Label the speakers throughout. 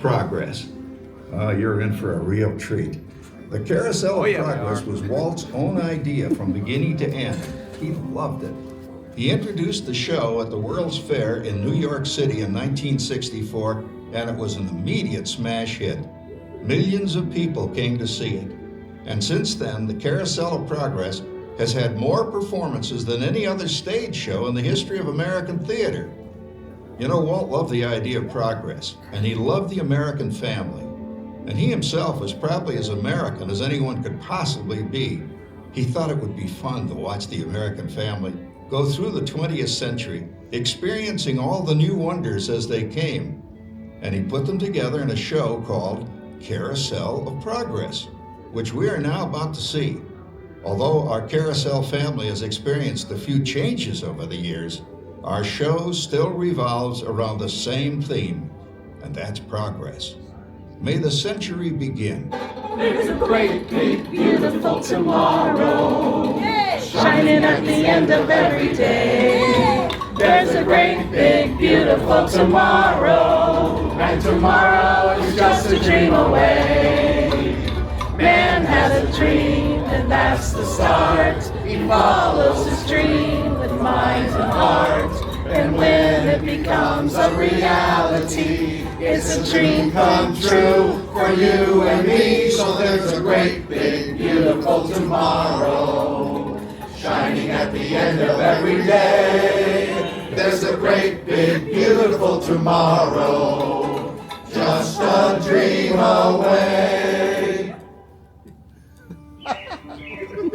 Speaker 1: Progress. You're in for a real treat. The Carousel of Progress was Walt's own idea from beginning to end. He loved it. He introduced the show at the World's Fair in New York City in 1964, and it was an immediate smash hit. Millions of people came to see it. And since then, the Carousel of Progress has had more performances than any other stage show in the history of American theater. You know, Walt loved the idea of progress, and he loved the American family. And he himself was probably as American as anyone could possibly be. He thought it would be fun to watch the American family go through the 20th century, experiencing all the new wonders as they came. And he put them together in a show called Carousel of Progress, which we are now about to see. Although our Carousel family has experienced a few changes over the years, our show still revolves around the same theme, and that's progress. May the century begin.
Speaker 2: There's a great, big, beautiful tomorrow, shining at the end of every day. There's a great, big, beautiful tomorrow, and tomorrow is just a dream away. Man has a dream, and that's the start. He follows his dream with mind and heart. And when it becomes a reality, it's a dream come true for you and me. So there's a great, big, beautiful tomorrow, shining at the end of every day. There's a great, big, beautiful tomorrow, just a dream away.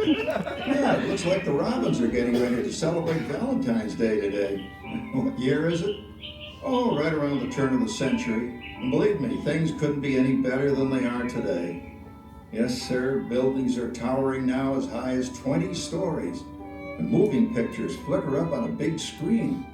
Speaker 1: Yeah, it looks like the Robins are getting ready to celebrate Valentine's Day today. What year is it? Oh, right around the turn of the century. And believe me, things couldn't be any better than they are today. Yes, sir, buildings are towering now as high as 20 stories. And moving pictures flicker up on a big screen.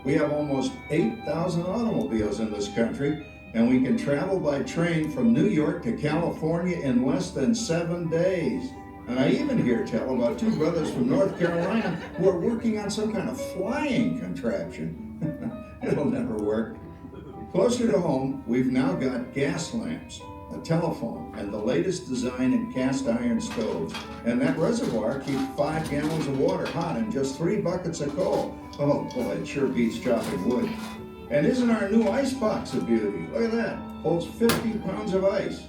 Speaker 1: We have almost 8,000 automobiles in this country, and we can travel by train from New York to California in less than 7 days. And I even hear tell about two brothers from North Carolina who are working on some kind of flying contraption. It'll never work. Closer to home, we've now got gas lamps, a telephone, and the latest design in cast iron stoves. And that reservoir keeps 5 gallons of water hot in just 3 buckets of coal. Oh boy, it sure beats chopping wood. And isn't our new ice box a beauty? Look at that, holds 50 pounds of ice.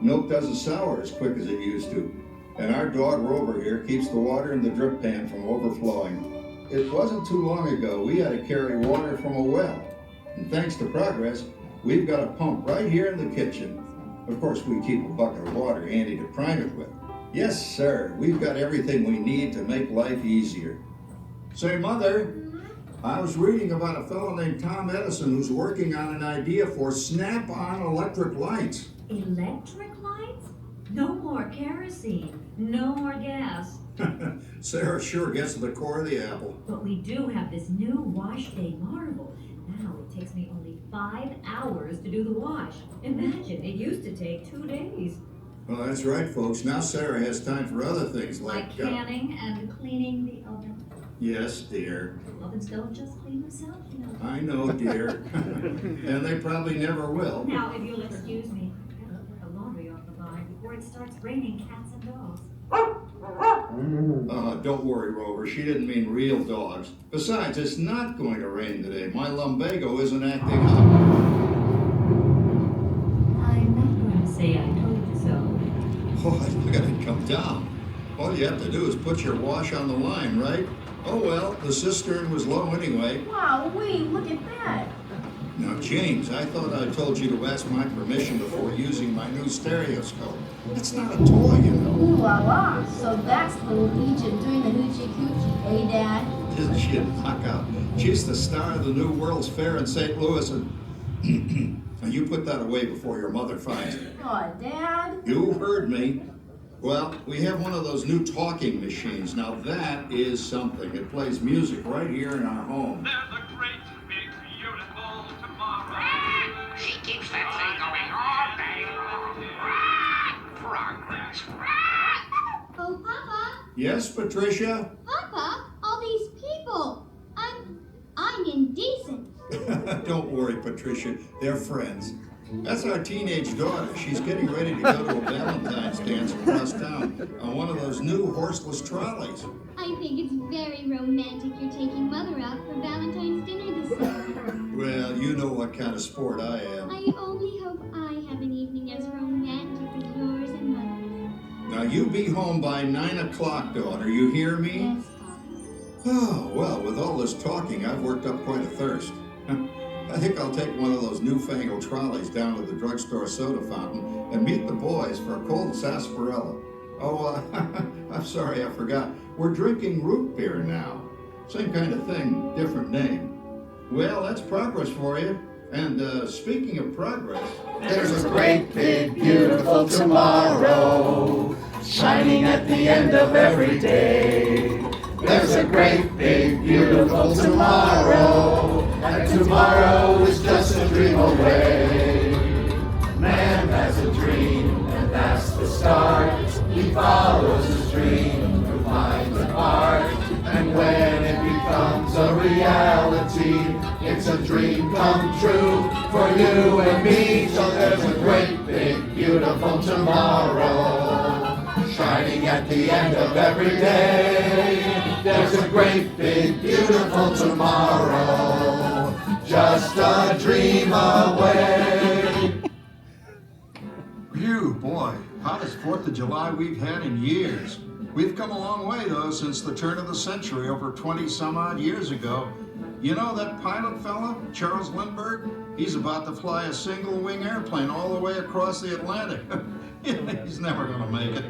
Speaker 1: Milk doesn't sour as quick as it used to. And our dog Rover here keeps the water in the drip pan from overflowing. It wasn't too long ago we had to carry water from a well. And thanks to progress, we've got a pump right here in the kitchen. Of course, we keep a bucket of water handy to prime it with. Yes, sir, we've got everything we need to make life easier. Say, Mother, I was reading about a fellow named Tom Edison who's working on an idea for snap-on electric lights.
Speaker 3: Electric lights? No more kerosene, no more gas.
Speaker 1: Sarah sure gets to the core of the apple.
Speaker 3: But we do have this new wash day marvel. Now it takes me only 5 hours to do the wash. Imagine, it used to take 2 days.
Speaker 1: Well, that's right, folks. Now Sarah has time for other things
Speaker 3: Like canning and cleaning the oven.
Speaker 1: Yes, dear.
Speaker 3: Ovens don't just clean themselves, you know.
Speaker 1: I know, dear. And they probably never will.
Speaker 3: Now, if you'll excuse me, I gotta put the laundry off the line before it starts raining cats and dogs.
Speaker 1: Don't worry, Rover. She didn't mean real dogs. Besides, it's not going to rain today. My lumbago isn't acting up.
Speaker 3: I'm not going to say I told you so.
Speaker 1: Oh, look at it come down. All you have to do is put your wash on the line, right? Oh, well, the cistern was low anyway.
Speaker 4: Wow, wait, look at that.
Speaker 1: Now, James, I thought I told you to ask my permission before using my new stereoscope. It's not a toy, you know.
Speaker 4: Ooh la la. So that's little Egypt doing the hoochie coochie, hey Dad?
Speaker 1: Isn't she a knockout? She's the star of the new World's Fair in St. Louis, and and you put that away before your mother finds it.
Speaker 4: Oh, Dad?
Speaker 1: You heard me. Well, we have one of those new talking machines. Now that is something. It plays music right here in our home.
Speaker 5: There's a great, big, beautiful tomorrow.
Speaker 6: She keeps that thing going all day long. Progress.
Speaker 7: Oh, Papa,
Speaker 1: Yes, Patricia?
Speaker 7: Papa, all these people. I'm indecent.
Speaker 1: Don't worry, Patricia. They're friends. That's our teenage daughter. She's getting ready to go to a Valentine's dance across town on one of those new horseless trolleys.
Speaker 7: I think it's very romantic you're taking Mother out for Valentine's dinner this year.
Speaker 1: Well, you know what kind of sport I am.
Speaker 7: I only hope I have an evening as romantic as yours and Mother's.
Speaker 1: Now, you be home by 9 o'clock, daughter. You hear me?
Speaker 7: Yes, Papa.
Speaker 1: Oh, well, with all this talking, I've worked up quite a thirst. I think I'll take one of those newfangled trolleys down to the drugstore soda fountain and meet the boys for a cold sarsaparilla. Oh, I'm sorry, I forgot. We're drinking root beer now. Same kind of thing, different name. Well, that's progress for you. And speaking of progress,
Speaker 2: There's a great big beautiful tomorrow shining at the end of every day. There's a great big beautiful tomorrow, and tomorrow is just a dream away. Man has a dream, and that's the start. He follows his dream to find a part, and when it becomes a reality, it's a dream come true for you and me. So there's a great big beautiful tomorrow shining at the end of every day. There's a great big beautiful tomorrow, just a dream away.
Speaker 1: phew, boy, hottest 4th of July we've had in years. We've come a long way, though, since the turn of the century, over 20-some-odd years ago. You know that pilot fella, Charles Lindbergh? He's about to fly a single-wing airplane all the way across the Atlantic. He's never gonna make it.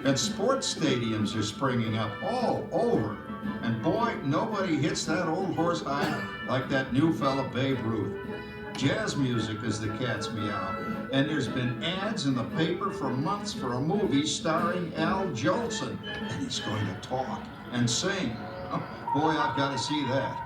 Speaker 1: And sports stadiums are springing up all over. And boy, nobody hits that old horse high like that new fella Babe Ruth. Jazz music is the cat's meow. And there's been ads in the paper for months for a movie starring Al Jolson. And he's going to talk and sing. Oh, boy, I've got to see that.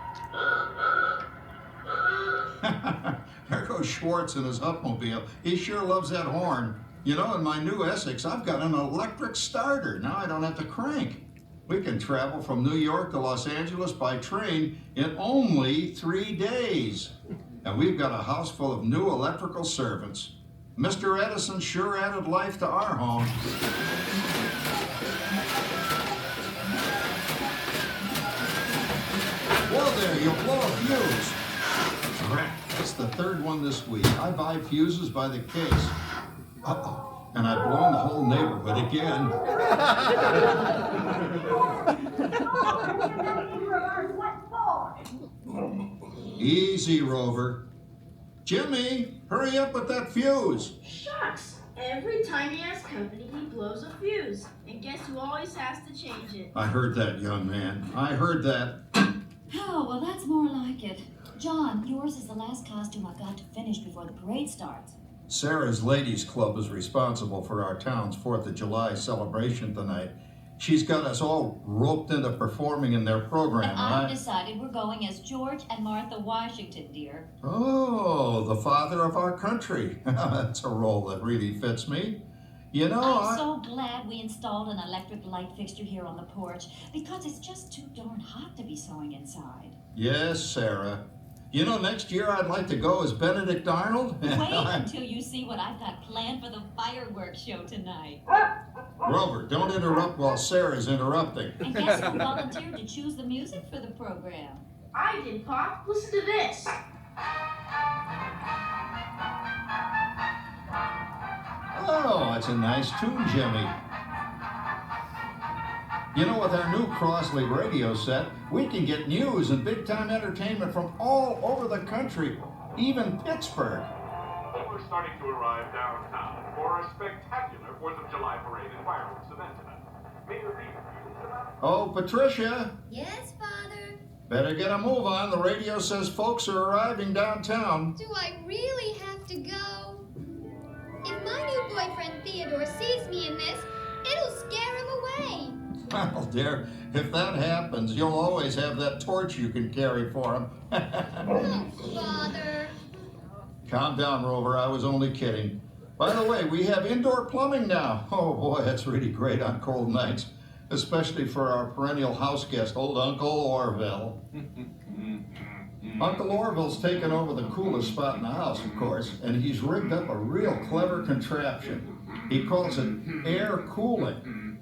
Speaker 1: There goes Schwartz in his Upmobile. He sure loves that horn. You know, in my new Essex, I've got an electric starter. Now I don't have to crank. We can travel from New York to Los Angeles by train in only 3 days. And we've got a house full of new electrical servants. Mr. Edison sure added life to our home. Whoa there, you'll blow a fuse. Crap, that's the 3rd one this week. I buy fuses by the case. Uh-oh, and I've blown the whole neighborhood again. Easy, Rover. Jimmy, hurry up with that fuse.
Speaker 8: Shucks! Every time he has company, he blows a fuse. And guess who always has to change it?
Speaker 1: I heard that, young man. I heard that.
Speaker 3: Oh, well, that's more like it. John, yours is the last costume I've got to finish before the parade starts.
Speaker 1: Sarah's Ladies Club is responsible for our town's 4th of July celebration tonight. She's got us all roped into performing in their program.
Speaker 3: And I've decided we're going as George and Martha Washington, dear.
Speaker 1: Oh, the father of our country. That's a role that really fits me. You know,
Speaker 3: I'm so glad we installed an electric light fixture here on the porch, because it's just too darn hot to be sewing inside.
Speaker 1: Yes, Sarah. You know, next year I'd like to go as Benedict Arnold.
Speaker 3: Wait until you see what I've got planned for the fireworks show tonight.
Speaker 1: Rover, don't interrupt while Sarah's interrupting.
Speaker 3: And guess who volunteered to choose the music for the program?
Speaker 8: I did, Pop. Listen to this.
Speaker 1: Oh, that's a nice tune, Jimmy. You know, with our new Crossley radio set, we can get news and big-time entertainment from all over the country, even Pittsburgh.
Speaker 5: We're starting to arrive downtown for a spectacular 4th of July parade and fireworks event tonight. Mayor Reed.
Speaker 1: Oh, Patricia,
Speaker 7: Yes, Father?
Speaker 1: better get a move on. The radio says folks are arriving downtown.
Speaker 7: Do I really have to go? If my new boyfriend Theodore sees me in this, it'll scare him away.
Speaker 1: Well, dear, if that happens, you'll always have that torch you can carry for him.
Speaker 7: Oh, Father.
Speaker 1: Calm down, Rover. I was only kidding. By the way, we have indoor plumbing now. Oh, boy, that's really great on cold nights, especially for our perennial house guest, old Uncle Orville. Uncle Orville's taken over the coolest spot in the house, of course, and he's rigged up a real clever contraption. He calls it air cooling.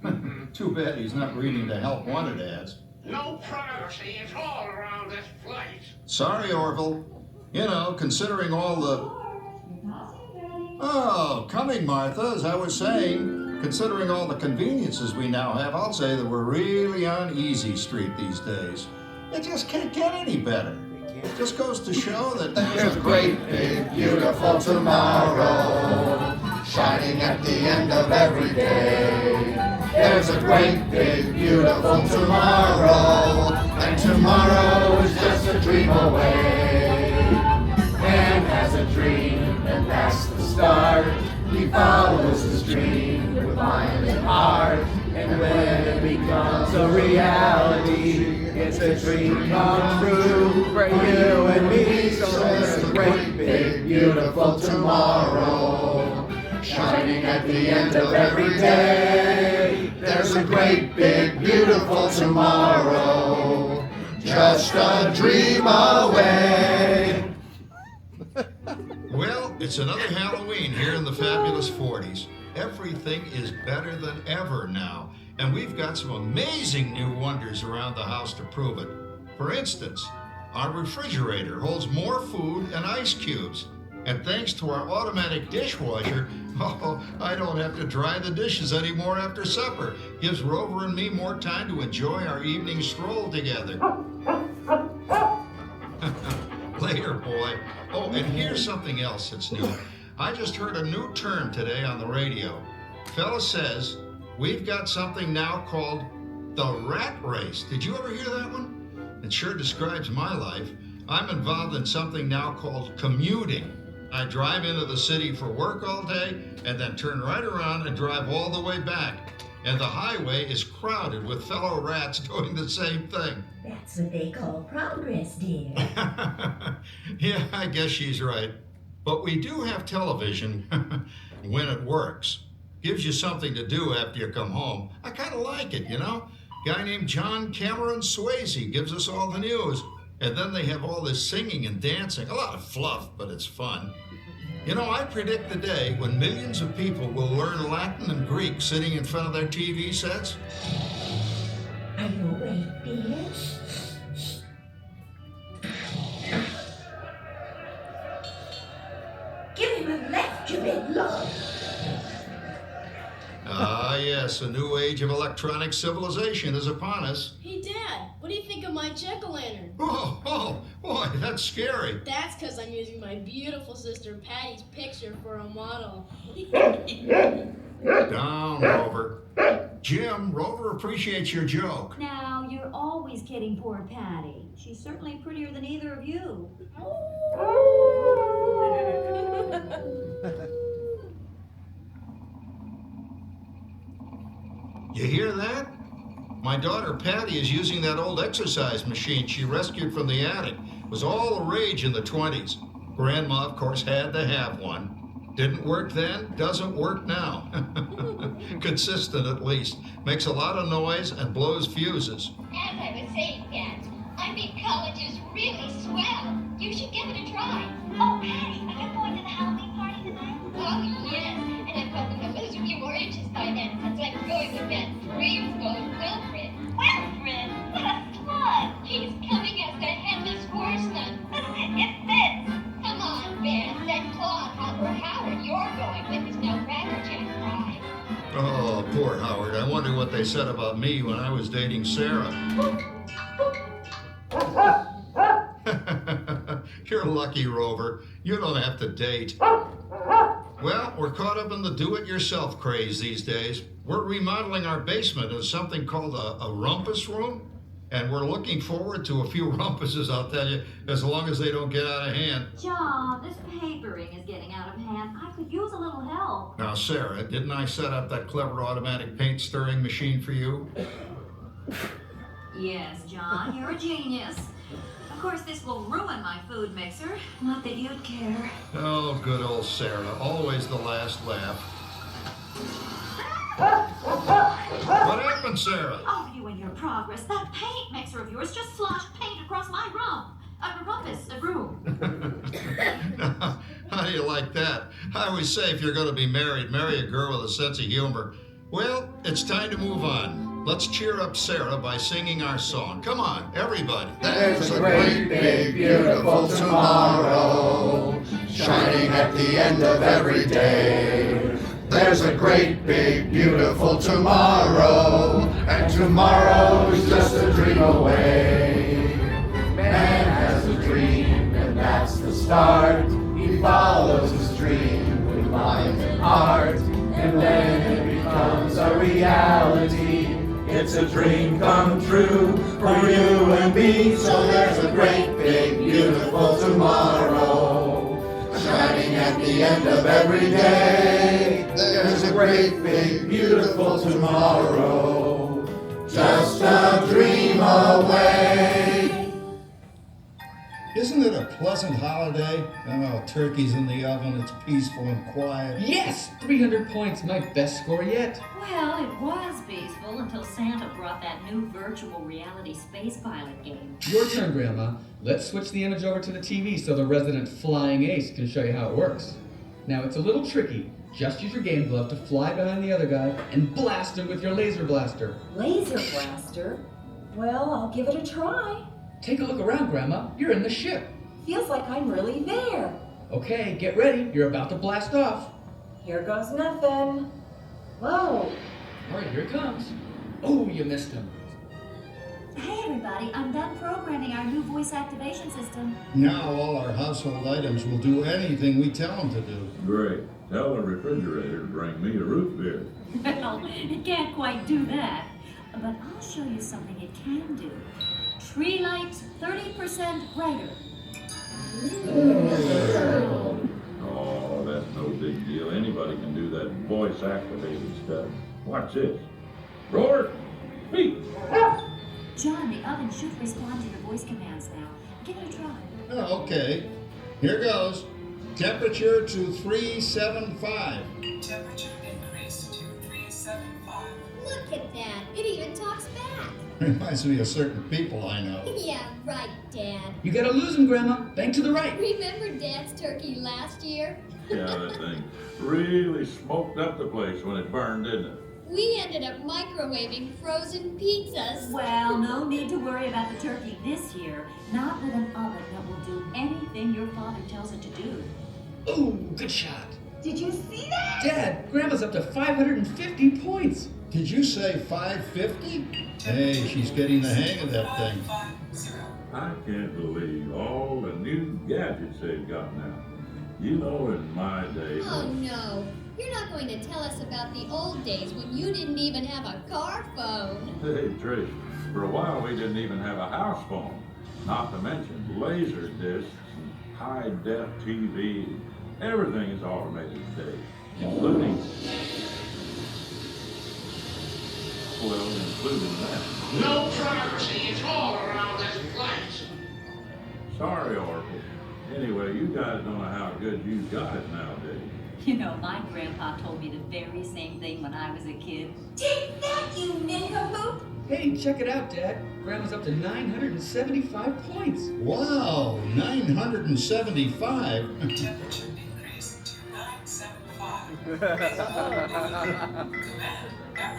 Speaker 1: Too bad he's not reading the help wanted ads.
Speaker 6: No privacy at all around this place.
Speaker 1: Sorry, Orville. You know, considering all the... Oh, coming, Martha, as I was saying, considering all the conveniences we now have, I'll say that we're really on easy street these days. It just can't get any better. It just goes to show that there's a great, big, beautiful tomorrow shining at the end of every day. There's a great, big, beautiful tomorrow, and tomorrow is just a dream away. Man has a dream, and that's the start. He follows his dream with mind and heart, and when it becomes a reality, it's a dream come true for you and me. So there's a great, big, beautiful tomorrow shining at the end of every day. There's a great, big, beautiful tomorrow, just a dream away. Well, it's another Halloween here in the fabulous 40s. Everything is better than ever now, and we've got some amazing new wonders around the house to prove it. For instance, our refrigerator holds more food and ice cubes. And thanks to our automatic dishwasher, I don't have to dry the dishes anymore after supper. Gives Rover and me more time to enjoy our evening stroll together. Later, boy. Oh, and here's something else that's new. I just heard a new term today on the radio. Fella says, we've got something now called the rat race. Did you ever hear that one? It sure describes my life. I'm involved in something now called commuting. I drive into the city for work all day and then turn right around and drive all the way back. And the highway is crowded with fellow rats doing the same thing.
Speaker 9: That's what they call progress, dear.
Speaker 1: Yeah, I guess she's right. But we do have television when it works. Gives you something to do after you come home. I kind of like it, you know? Guy named John Cameron Swayze gives us all the news. And then they have all this singing and dancing. A lot of fluff, but it's fun. You know, I predict the day when millions of people will learn Latin and Greek sitting in front of their TV sets.
Speaker 9: Are you awake, dear? Give him a left, you big lord.
Speaker 1: Ah, yes, a new age of electronic civilization is upon us.
Speaker 8: Hey, Dad, what do you think of my jack-o'-lantern?
Speaker 1: Oh, boy, that's scary.
Speaker 8: That's because I'm using my beautiful sister Patty's picture for a model.
Speaker 1: Down, Rover. Jim, Rover appreciates your joke.
Speaker 3: Now, you're always kidding poor Patty. She's certainly prettier than either of you.
Speaker 1: You hear that? My daughter Patty is using that old exercise machine she rescued from the attic. It was all the rage in the 20s. Grandma, of course, had to have one. Didn't work then, doesn't work now. Consistent, at least. Makes a lot of noise and blows fuses.
Speaker 7: As I was saying, Dad, I think college is really swell. You should give it a try.
Speaker 10: Oh, Patty, are you going to the Halloween party tonight?
Speaker 7: Oh, yes. And I'm hoping to lose a few more inches by then, since I'm going with that dreamboat Wilfred.
Speaker 10: Wilfred? What a slut!
Speaker 7: He's coming as the headless horseman.
Speaker 10: It fits.
Speaker 7: Come on, Ben. That Claude Howard you're going with is no crackerjack ride.
Speaker 1: Oh, poor Howard. I wonder what they said about me when I was dating Sarah. You're lucky, Rover. You don't have to date. Well, we're caught up in the do-it-yourself craze these days. We're remodeling our basement into something called a rumpus room. And we're looking forward to a few rumpuses, I'll tell you, as long as they don't get out of hand.
Speaker 3: John, this papering is getting out of hand. I could use a little help.
Speaker 1: Now, Sarah, didn't I set up that clever automatic paint stirring machine for you?
Speaker 3: Yes, John, you're a genius. Of course, this will ruin my food mixer. Not that you'd care.
Speaker 1: Oh, good old Sarah. Always the last laugh. What happened, Sarah?
Speaker 3: Oh, you and your progress. That paint mixer of yours just sloshed paint across my room. A rumpus, a broom.
Speaker 1: How do you like that? I always say if you're going to be married, marry a girl with a sense of humor. Well, it's time to move on. Let's cheer up Sarah by singing our song. Come on, everybody.
Speaker 2: There's a great, big, beautiful tomorrow, shining at the end of every day. There's a great, big, beautiful tomorrow, and tomorrow's just a dream away. Man has a dream, and that's the start. He follows his dream with mind and heart, and then it becomes a reality. It's a dream come true for you and me. So there's a great, big, beautiful tomorrow, shining at the end of every day. There's a great, big, beautiful tomorrow, just a dream away.
Speaker 1: Isn't it a pleasant holiday? Oh, turkey's in the oven, it's peaceful and quiet.
Speaker 11: Yes! 300 points, my best score yet.
Speaker 3: Well, it was peaceful until Santa brought that new virtual reality space pilot game.
Speaker 11: Your turn, Grandma. Let's switch the image over to the TV so the resident flying ace can show you how it works. Now, it's a little tricky. Just use your game glove to fly behind the other guy and blast him with your laser blaster.
Speaker 12: Laser blaster? Well, I'll give it a try.
Speaker 11: Take a look around, Grandma. You're in the ship.
Speaker 12: Feels like I'm really there.
Speaker 11: Okay, get ready. You're about to blast off.
Speaker 12: Here goes nothing. Whoa.
Speaker 11: All right, here it comes. Oh, you missed him.
Speaker 3: Hey everybody, I'm done programming our new voice activation system.
Speaker 1: Now all our household items will do anything we tell them to do.
Speaker 13: Great. Tell the refrigerator to bring me a root beer.
Speaker 3: Well, it can't quite do that. But I'll show you something it can do. Tree lights 30% brighter.
Speaker 13: Oh, that's no big deal. Anybody can do that voice-activated stuff. Watch this. Roar! Speak!
Speaker 3: John, the oven should respond to your voice commands now. Give it a try.
Speaker 1: Oh, okay. Here goes. Temperature to 375.
Speaker 14: Temperature increase to 375.
Speaker 7: Look at that. It even talks back.
Speaker 1: Reminds me of certain people I know.
Speaker 7: Yeah, right, Dad.
Speaker 11: You gotta lose him, Grandma. Bank to the right.
Speaker 7: Remember Dad's turkey last year?
Speaker 13: Yeah, that thing really smoked up the place when it burned, didn't it?
Speaker 7: We ended up microwaving frozen pizzas.
Speaker 3: Well, no need to worry about the turkey this year. Not with an oven that will do anything your father tells it to do.
Speaker 11: Ooh, good shot.
Speaker 12: Did you see that?
Speaker 11: Dad, Grandma's up to 550 points.
Speaker 1: Did you say 550? Hey, she's getting the hang of that thing.
Speaker 13: I can't believe all the new gadgets they've got now. You know, in my day...
Speaker 7: Oh, no. You're not going to tell us about the old days when you didn't even have a car phone.
Speaker 13: Hey, Trish, for a while we didn't even have a house phone. Not to mention laser discs and high-def TV. Everything is automated today, including that.
Speaker 6: No privacy at all around this place.
Speaker 13: Sorry, Oracle. Anyway, you guys don't know how good you got it nowadays.
Speaker 3: You know, my grandpa told me the very same thing when I was a kid.
Speaker 12: Take that, you nincompoop!
Speaker 11: Hey, check it out, Dad. Grandma's up to 975 points.
Speaker 1: Wow, 975?
Speaker 14: Temperature increase to 975.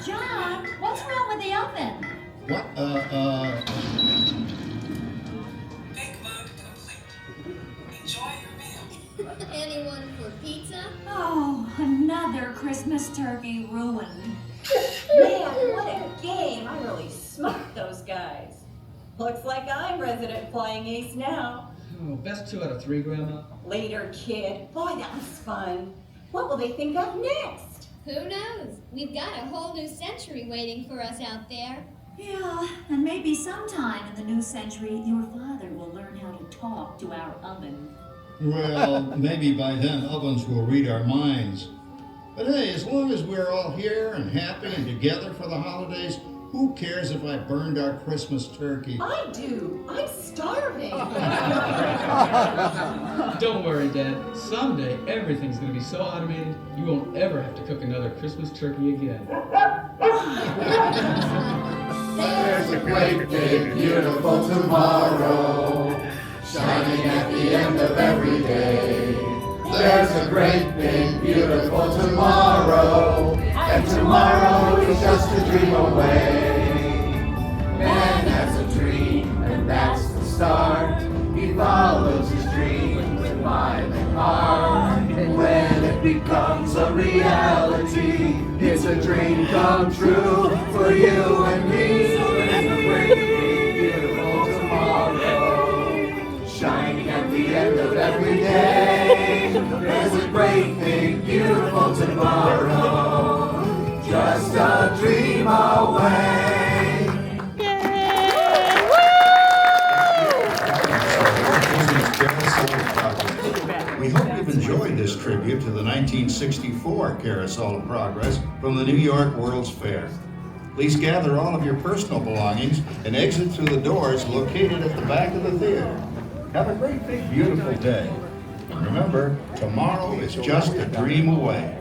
Speaker 3: John, what's wrong with the oven?
Speaker 1: What,
Speaker 14: Bake mode complete. Enjoy your meal.
Speaker 7: Anyone for pizza?
Speaker 3: Oh, another Christmas turkey ruined.
Speaker 12: Man, what a game. I really smoked those guys. Looks like I'm resident flying ace now.
Speaker 11: Oh, best 2 out of 3, Grandma.
Speaker 12: Later, kid. Boy, that was fun. What will they think of next?
Speaker 7: Who knows? We've got a whole new century waiting for us out there.
Speaker 3: Yeah, and maybe sometime in the new century, your father will learn how to talk to our oven.
Speaker 1: well, maybe by then ovens will read our minds. But hey, as long as we're all here and happy and together for the holidays, who cares if I burned our Christmas turkey?
Speaker 12: I do. I'm starving.
Speaker 11: Don't worry, Dad. Someday, everything's gonna be so automated, you won't ever have to cook another Christmas turkey again.
Speaker 2: There's a great, big, beautiful tomorrow, shining at the end of every day. There's a great, big, beautiful tomorrow, and tomorrow is just a dream away. Man has a dream, and that's the start. He follows his dream with mind and heart. And when it becomes a reality, it's a dream come true for you and me. There's a great, big, beautiful tomorrow, shining at the end of every day. There's a great, big, beautiful tomorrow, just a dream away.
Speaker 1: We hope you've enjoyed this tribute to the 1964 Carousel of Progress from the New York World's Fair. Please gather all of your personal belongings and exit through the doors located at the back of the theater. Have a great, big, beautiful day. And remember, tomorrow is just a dream away.